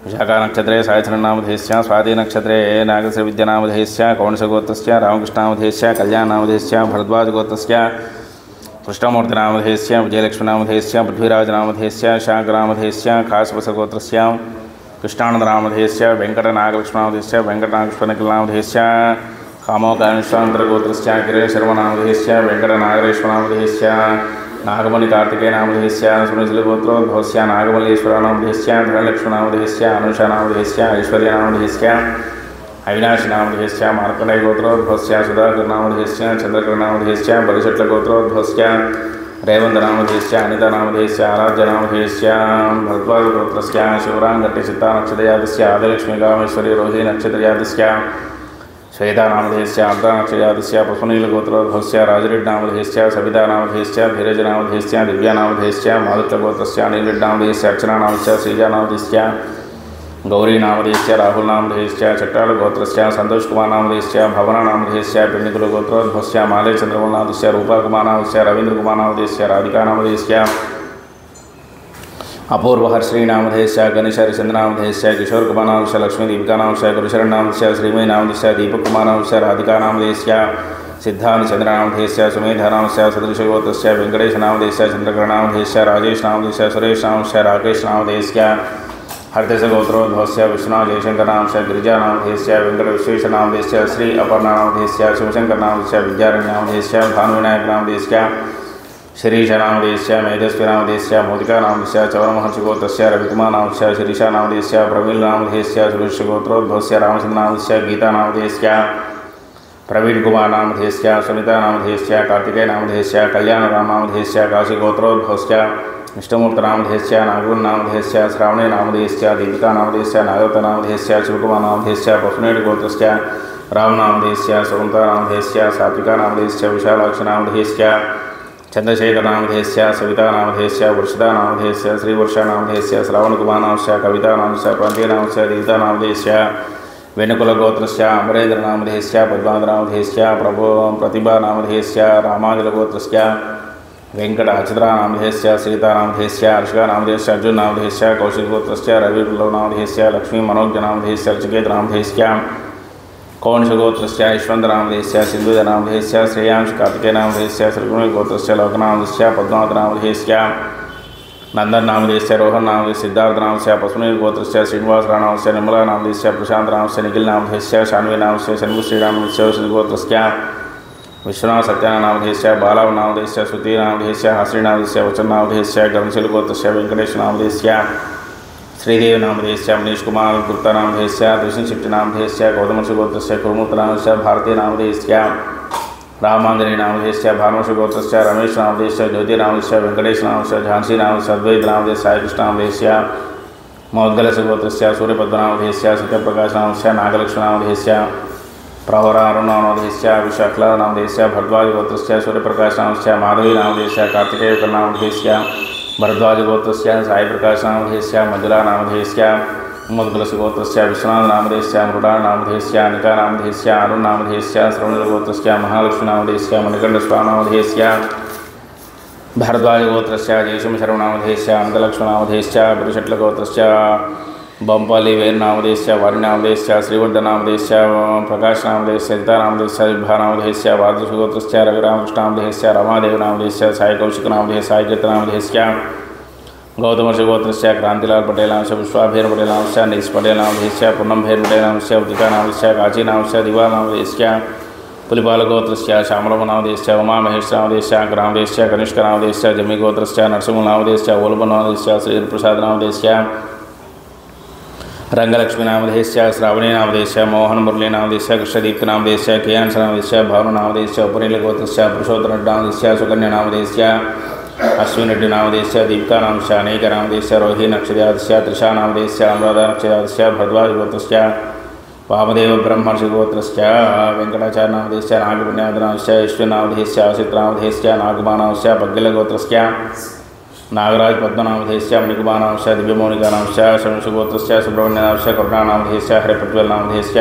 विशाखा नक्षत्रे सायथननामधेयस्य स्वाति नक्षत्रे नागश्रीविद्यानामधेयस्य कौणसगोत्रस्य रामकृष्णामधेयस्य कल्याणनामधेयस्य भरद्वाजगोत्रस्य कृष्णमूर्तिनामधेयस्य विजयलक्ष्मीनामधेयस्य पृथ्वीराजनामधेयस्य शाकरामधेयस्य काशवसगोत्रस्य कृष्णानन्दनामधेयस्य वेङ्कटनागलक्ष्मणामधेयस्य वेङ्कटनागेश्वरनामधेयस्य कामोकाश्वान्तरगोत्रस्य गिरीशर्मनामधेयस्य वेङ्कटनागरेश्वरनामधेयस्य नागमणिकार्तिकेयनामधेयस्य सुनीलगोत्रोद्भवस्य नागमल्लेश्वरनामधेयस्य धनलक्ष्मणामधेयस्य अनुषानामधेयस्य ऐश्वर्यनामधेयस्य अविनाशिनामधेयस्य मार्कण्डेयगोत्रोद्भवस्य सुधाकरनामधेयस्य चन्द्रकरनामधेयस्य बलिशट्लगोत्रोद्भवस्य रेवन्तनामधेयस्य अनितानामधेयस्य आराध्यनामधेयस्य भरद्वाजगोत्रस्य शिवराङ्गट्टिचित्तानक्षत्रजातस्य आदिलक्ष्मीकामेश्वरी रोहिणी नक्षत्रजातस्य श्वेतानामधेयस्य आर्द्रानक्षत्रजातस्य पुष्पनीलगोत्रोद्भवस्य राजरेड्डिनामधेयस्य सवितानामधेयस्य धीरजनामधेयस्य दिव्यानामधेयस्य मारुतगोत्रस्य नीलरेड्डिनामधेयस्य अर्चनानामधेयस्य श्रीजानामधेयस्य गौरीनामधेयस्य राहुलनामधेयस्य चट्टालगोत्रस्य सन्तोषकुमारनामधेयस्य भवनानामधेयस्य पिण्डिकुलगोत्रोद्भवस्य मालेचन्द्रमल्नामधेयस्य रूपाकुमारनामधेयस्य रवीन्द्रकुमारनामधेयस्य राधिकानामधेयस्य अपूर्वहर्षिणीनामधेयस्य गणेशहरिचन्द्रनामधेयस्य किशोरकुमारनामधेयस्य लक्ष्मीदीपिकानामधेयस्य गुरुशरणनामधेयस्य श्रीमयीनामधेयस्य दीपककुमारनामधेयस्य राधिकानामधेयस्य सिद्धान्तचन्द्रनामधेयस्य सुमेधानामधेयस्य सदृशगोत्रस्य वेङ्कटेशनामधेयस्य चन्द्रकरनामधेयस्य राजेशनामधेयस्य सुरेशनामधेयस्य राकेशनामधेयस्य हर्देशगोत्रोद्भवस्य विष्णुजयशङ्करनामधेयस्य गिरिजानामधेयस्य वेङ्कटविश्वेशनामधेयस्य श्री अपर्णानामधेयस्य शिवशङ्करनामधेयस्य विद्यारण्यनामधेयस्य भानुविनायकनामधेयस्य शिरीशनामधेयस्य मेधस्वीनामधेयस्य मोदिकानामधेयस्य चवरमहर्षिगोत्रस्य रविकुमारनामधेयस्य शिरीशानामधेयस्य प्रवीलनामधेयस्य सुरेशगोत्रोद्भवस्य रामचन्द्रनामधेयस्य गीतानामधेयस्य प्रवीणकुमारनामधेयस्य सुनीतानामधेयस्य कार्तिकेयनामधेयस्य कल्याणरामनामधेयस्य काशीगोत्रोद्भवस्य इष्टमूर्तनामधेयस्य नागुलनामधेयस्य श्रावणीनामधेयस्य दीपिकानामधेयस्य नागवतनामधेयस्य शिवकुमारनामधेयस्य पशुनेडिगोत्रस्य रामनामधेयस्य सुगन्तानामधेयस्य सात्विकानामधेयस्य विशालाक्षनामधेयस्य चन्द्रशेखरनामधेयस्य सवितानामधेयस्य वृषदानामधेयस्य श्रीवर्षानामधेयस्य श्रावणकुमारनामधेयस्य कवितानामधेयस्य प्रान्तीयनामधेयस्य दीतानामधेयस्य वेणुकुलगोत्रस्य अमरेन्द्रनामधेयस्य पद्मावतनामधेयस्य प्रतिभानामधेयस्य रामानुजगोत्रस्य वेङ्कटाचन्द्रनामधेयस्य सीतानामधेयस्य हर्षिकानामधेयस्य अर्जुननामधेयस्य कौशिकगोत्रस्य रविपुल्लवनामधेयस्य लक्ष्मीमनोज्ञनामधेयस्य ऋषिकेतनामधेयस्य कौणसगोत्रस्य यशवन्तनामधेयस्य सिन्धुजनामधेयस्य श्रेयांशकार्तिकेयनामधेयस्य श्रीगुणगोत्रस्य लोकनामधेयस्य पद्मावतनामधेयस्य नन्दननामधेयस्य रोहननामधेयस्य सिद्धार्थनामधेयस्य पशुनीलगोत्रस्य श्रीनिवासरावनामधेयस्य निर्मलानामधेयस्य प्रशान्तनामधेयस्य निखिलनामधेयस्य शान्वीनामधेयस्य शन्मुश्रीरामधेयस्य श्रीगोत्रस्य विश्वनाथ सत्यानामधेयस्य बालावनामधेयस्य श्रुतिनामधेयस्य हास्रीनामधेयस्य वचननामधेयस्य गणशीलगोत्रस्य वेङ्कटेशनामधेयस्य श्रीदेवनामधेयस्य मनीषकुमार गुप्तानामधेयस्य दुष्णशेट्टिनामधेयस्य गौतमर्षिगोत्रस्य कुरुमूर्तनामधेयस्य भारतीयनामधेयस्य रामाञ्जनेयनामधेयस्य भानुषगोत्रस्य रमेशनामधेयस्य ज्योतिनामधेयस्य वेङ्कटेशनामधेयस्य झान्सीनामधेयस्य अद्वैतनामधेयस्य साईकृष्णनामधेयस्य मौद्गलसगोत्रस्य सूर्यपद्मनामधेयस्य सत्यप्रकाशनामधेयस्य नागलक्ष्मणामधेयस्य प्रवरारुणामधेयस्य विशाखलानामधेयस्य भरद्वाजगोत्रस्य सूर्यप्रकाशनामधेयस्य माधवीनामधेयस्य कार्तिकेयकरनामधेयस्य भरद्वाजगोत्रस्य साईप्रकाशनामधेयस्य मञ्जुलानामधेयस्य मुद्गलसगोत्रस्य विश्वनाथनामधेयस्य मृडानामधेयस्य अनिकानामधेयस्य अरुणनामधेयस्य श्रवणगोत्रस्य महालक्ष्मीनामधेयस्य मणिकण्ठस्वानामधेयस्य भारद्वाजगोत्रस्य जयसिंहशर्मनामधेयस्य अनन्तलक्ष्मणामधेयस्य पुरुषट्लगोत्रस्य बंपल्लिवेलनामधेयस्य वारिनामधेयस्य श्रीवर्धनामधेयस्य प्रकाशनामधेयस्य सीतानामधेयस्य विभानामधेयस्य वार्धुषगोत्रस्य रविरामकृष्णामधेयस्य रमादेवनामधेयस्य साईकौशिकनामधेयस्य साईकीर्तनामधेयस्य गौतमर्षिगोत्रस्य क्रांतिलाल पटेलनामस्य विश्वाभैर पटेलनामस्य नीस पटेलनामधेयस्य पूर्णमभैर पटेलनामस्य उदिकानामधेयस्य काशीनामस्य दिवानामधेयस्य पुलिपालगोत्रस्य श्यामलमनामधेयस्य उमामहेशनामधेयस्य ग्रामधेयस्य कनिष्कनामधेयस्य जमीगोत्रस्य नरसिंहनामधेयस्य ओलपनामधेयस्य श्रीप्रसादनामधेयस्य रंगलक्ष्मीनामधेयस्य श्रावणीनामधेयस्य मोहनमुरलीनामधेयस्य कृष्णदीप्तनामधेयस्य केयांशनामधेयस्य भावनामधेयस्य उपनीलगोत्रस्य पुरुषोत्तरनामधेयस्य सुकन्यानामधेयस्य अश्विनरेड्डिनामधेयस्य दीपिकानामधेयस्य अनेकनामधेयस्य रोहिणी नक्षत्रजातस्य त्रिषानामधेयस्य अनुराधानक्षत्रजातस्य भरद्वाजगोत्रस्य वामदेवब्रह्मर्षिगोत्रस्य वेङ्कटाचार्यनामधेयस्य नागपुण्यादनामधेयस्य ईश्वरनामधेयस्य आशित्रामधेयस्य नागमानामधेयस्य पग्गिलगोत्रस्य नागराज पद्मनामधेयस्य मणिकुमारनामधेयस्य दिव्यमौनिकानामधेयस्य शंशुगोत्रस्य सुब्रह्मण्यनामधेयस्य करुणानामधेयस्य हरिप्रज्वलनामधेयस्य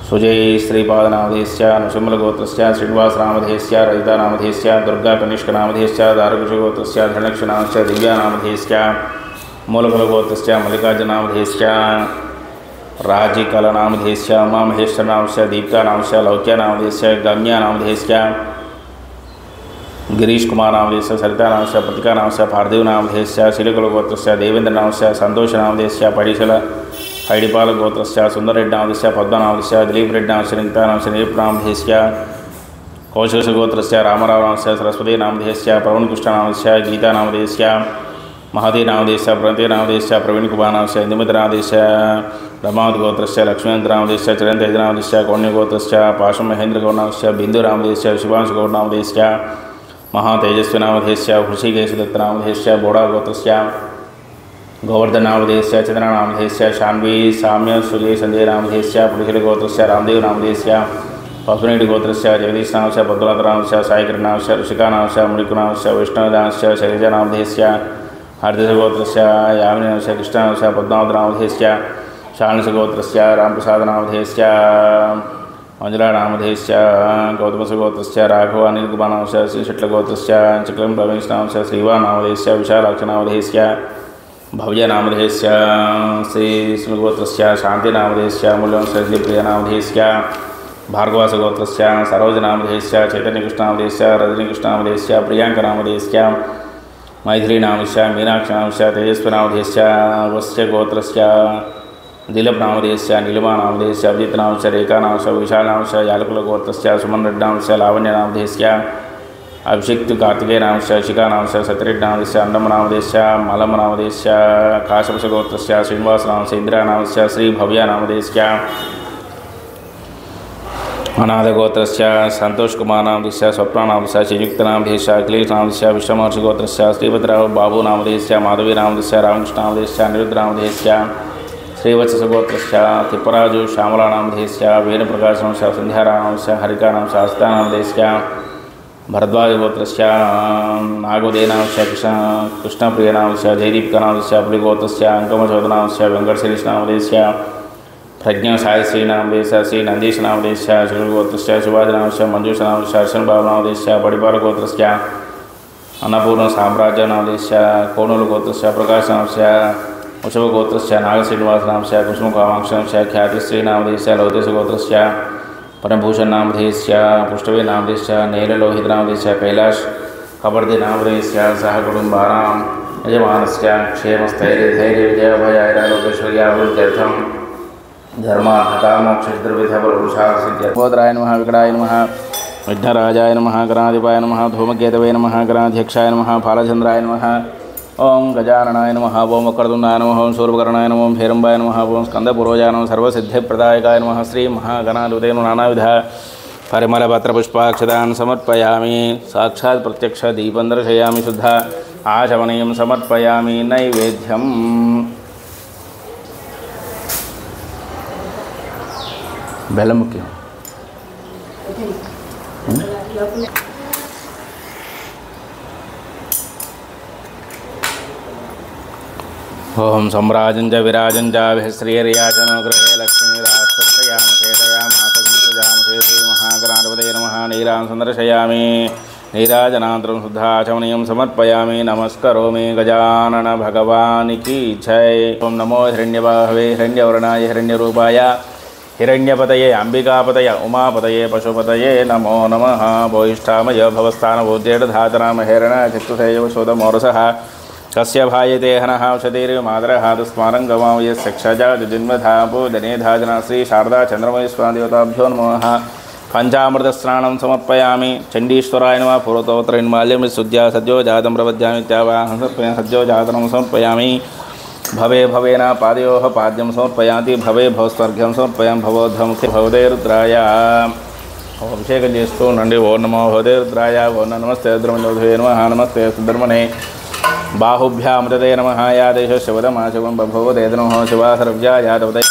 सुजय श्रीपादनामधेयस्य नृसिंहलगोत्रस्य श्रीनिवासनामधेयस्य रजितानामधेयस्य दुर्गाकनिष्कनामधेयस्य दारुकुशगोत्रस्य धनलक्ष्मीनामधेयस्य दिव्यानामधेयस्य मूलकुलगोत्रस्य मल्लिकार्जुनामधेयस्य राजीकलनामधेयस्य उमामहेश्वरनामस्य दीप्तानामस्य लौक्यानामधेयस्य गम्यानामधेयस्य गिरीश कुमारनामधेयस्य सरितानामस्य प्रतिकानामस्य पार्थिवनामधेयस्य शीलकुलगोत्रस्य देवेन्द्रनामस्य सन्तोषनामधेयस्य पडिशल हैडिपालगोत्रस्य सुन्दररेड्डिनामधेयस्य पद्मनामधेयस्य दिलीपरेड्डिनामस्य नितानामस्य निरुपनामधेयस्य कौशलगोत्रस्य रामरावनामस्य सरस्वतीनामधेयस्य प्रवणकृष्णनामस्य गीतानामधेयस्य महतीनामधेयस्य प्रणतीनामधेयस्य प्रवीणकुमारनामस्य इंदुमतिनामधेयस्य ब्रह्मावतिगोत्रस्य लक्ष्मीनामधेयस्य चिरंतेजनामधेयस्य कौण्यगोत्रस्य पाशमहेन्द्रगौरनामस्य बिन्दुनामधेयस्य शिवांशगौरनामधेयस्य महातेजस्विनामधेयस्य हृषिकेशदत्तनामधेयस्य बोडागोत्रस्य गोवर्धनामधेयस्य चंद्रनामधेयस्य शान्वी साम्य सुजय संजयनामधेयस्य पुरुषलगोत्रस्य रामदेवनामधेयस्य पशुनीटिगोत्रस्य जगदीशनामस्य पद्मनाथनामस्य साईकरनामस्य ऋषिकानामस्य मुनिकुनामस्य वैष्णवनामस्य शैलजनामधेयस्य हरदेशगोत्रस्य यामिनीनामस्य कृष्णानामस्य पद्मावतनामधेयस्य शाणसगोत्रस्य रामप्रसादनामधेयस्य मंजुलानामधेयस्य गौतमसगोत्रस्य राघव अनिलकुमारनामस्य श्रीशट्लगोत्रस्य चक्रम रमेशनामस्य श्रीवानामधेयस्य विशालाक्षनामधेयस्य भव्यनामधेयस्य श्रीस्मगोत्रस्य शान्तिनामधेयस्य मूल्यवंशस्य श्रीप्रियनामधेयस्य भार्गवासगोत्रस्य सरोजनामधेयस्य चैतन्यकृष्णामधेयस्य रजनीकृष्णामधेयस्य प्रियांकनामधेयस्य मैथिलीनामस्य मीनाक्षनामस्य तेजस्विनामधेयस्य वस्यगोत्रस्य दिलीपनामधेयस्य नीलिमानामधेयस्य अभिजितनामस्य रेखानामस्य विशालनामस्य यालकुलगोत्रस्य सुमनरेड्डिनामस्य लावण्यनामधेयस्य अभिषिक्तुकार्तिकेयनामस्य शिखानामस्य सत्यरेड्डिनामधेयस्य अन्नमनामधेयस्य मलमनामधेयस्य काशपशगोत्रस्य श्रीनिवासनामस्य इंदिरानामस्य श्रीभव्यनामधेयस्य अनाथगोत्रस्य संतोषकुमारनामधेयस्य स्वप्नानामधेयस्य श्रीयुक्तनामधेयस्य अखिलेशनामधेयस्य विश्वमहर्षिगोत्रस्य श्रीपतिराव बाबूनामधेयस्य माधवीनामधेयस्य रामकृष्णामधेयस्य अनिरुद्धनामधेयस्य श्रीवत्सगोत्रस्य तिप्पराजु श्यामलानामधेयस्य वेणुप्रकाशनामस्य संध्यारानामस्य हरिकानामस्य हस्तानामधेयस्य भरद्वाजगोत्रस्य नागोदयनामस्य कृष्णप्रियनामस्य जयदीपकनामस्य पुलिगोत्रस्य अंकमचौधनामस्य वेंकटशिरीषनामधेयस्य प्रज्ञासायश्रीनामधेयस्य श्रीनन्दीशनामधेयस्य शिवगोत्रस्य शिवाजीनामस्य मंजूषनामस्य अर्शनबाबुनामधेयस्य पडिपालगोत्रस्य अन्नपूर्णसाम्राज्यनामधेयस्य कोणुलगोत्रस्य प्रकाशनामस्य वृषभगोत्रस्य नागश्रीनिवासनामस्य कुसुमकामाक्षनामस्य ख्यातिश्रीनामधेयस्य लौतेशगोत्रस्य परमभूषणनामधेयस्य पुष्टवेनामधेयस्य नेललोहितनामधेयस्य कैलाश कबर्दिनामधेयस्य सहकुटुम्बानां यजमानस्य क्षेमस्थैर्यधैर्यविजयभयालोकेश्वर्याभिवृद्ध्यर्थं धर्मार्थकामोक्षसिद्धिर्विद्याबलपुरुषार्थसिद्ध्यर्थं नमः विकटाय नमः विघ्नराजाय नमः गणाधिपाय नमः धूमकेतवे नमः गणाध्यक्षाय नमः फालचंद्राय नमः ओं गजाननाय नमः ओं वक्रतुंडाय नमः ओं शूर्पकर्णाय नमः ओं भैरंबाय नमः ओं स्कंदपूर्वजाय नमः सर्वसिद्धिप्रदायकाय नमः श्री महागणाधिपतये नानाविध परिमलपत्रपुष्पाक्षतान् समर्पयामि साक्षात् प्रत्यक्ष दीपं दर्शयामि शुद्ध आचमनीयं समर्पयामि नैवेद्यं बेल्लं मुख्यं ओम सम्राजं च विराजं च विश्रियर्याचनो गृहे लक्ष्मीरास्तयां चेतयामासगुंसुजामसे श्रीमहागणाधिपतये नमः नीरां सन्दर्शयामि नीराजनान्तरं शुद्धाचमनीयं समर्पयामि नमस्करोमि गजानन भगवान् की जय। ओम नमो हिरण्यबाहवे हिरण्यवर्णाय हिरण्यरूपाय हिरण्यपतये अंबिकापतये उमापतये पशुपतये नमो नमः। भोष्ठामय भवस्थानभूतेर्धातनामहेरण चित्तुसेयवशोधमोरसः कस्य भायते हनः औषधीर्मादरः तस्मारङ्गमां यस्य क्षजाजन्मधा पूजनेधाजना श्री शारदा चन्द्रमयस्वादिवताभ्यो नमः। पंचामृतस्नानं समर्पयामि चण्डीश्वराय नमः। पूर्वतोत्तरनिर्माल्यं शुद्ध्या सद्यो जातं प्रपद्यामि इत्यावाहं सद्यो जातं समर्पयामि। भवे भवेन पादयोः पाद्यं समर्पयाति भवे भवस्वर्घ्यं समर्पयामि भवोद्धमुखे भवदे रुद्राय अभिषेकं చేస్తూ నండి। ఓం నమో భవదే రుద్రాయ ఓం నమస్తే రుద్రమయోధే నమః నమస్తే సుధర్మనే बाहुभ्यामृते नमः। या देश शिवदमाशिवं बभूव देदनोः शिवासरव्या यादवदे